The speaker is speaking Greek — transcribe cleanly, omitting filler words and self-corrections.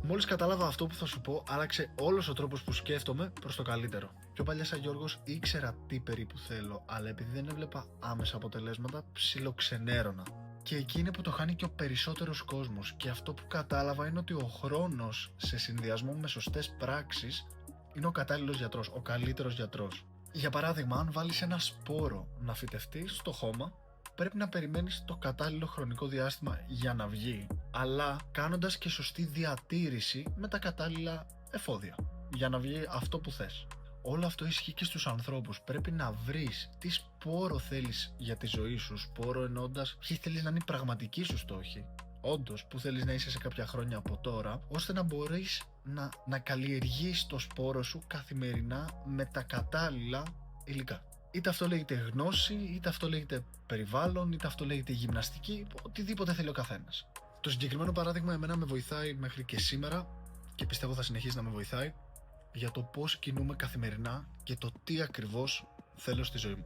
Μόλις κατάλαβα αυτό που θα σου πω, άλλαξε όλος ο τρόπος που σκέφτομαι προς το καλύτερο. Πιο παλιά σαν Γιώργος ήξερα τι περίπου θέλω, αλλά επειδή δεν έβλεπα άμεσα αποτελέσματα, ψιλοξενέρωνα. Και εκεί είναι που το χάνει και ο περισσότερος κόσμος. Και αυτό που κατάλαβα είναι ότι ο χρόνος σε συνδυασμό με σωστές πράξεις είναι ο κατάλληλος γιατρός, ο καλύτερος γιατρός. Για παράδειγμα, αν βάλεις ένα σπόρο να φυτευτεί στο χώμα, πρέπει να περιμένεις το κατάλληλο χρονικό διάστημα για να βγει, αλλά κάνοντας και σωστή διατήρηση με τα κατάλληλα εφόδια για να βγει αυτό που θες. Όλο αυτό ισχύει και στους ανθρώπους. Πρέπει να βρεις τι σπόρο θέλεις για τη ζωή σου, σπόρο εννοώντας ποιοι θέλεις να είναι οι πραγματικοί σου στόχοι, όντως που θέλεις να είσαι σε κάποια χρόνια από τώρα, ώστε να μπορείς να καλλιεργείς το σπόρο σου καθημερινά με τα κατάλληλα υλικά. Είτε αυτό λέγεται γνώση, είτε αυτό λέγεται περιβάλλον, είτε αυτό λέγεται γυμναστική, οτιδήποτε θέλει ο καθένας. Το συγκεκριμένο παράδειγμα εμένα με βοηθάει μέχρι και σήμερα και πιστεύω θα συνεχίσει να με βοηθάει για το πώς κινούμαι καθημερινά και το τι ακριβώς θέλω στη ζωή μου.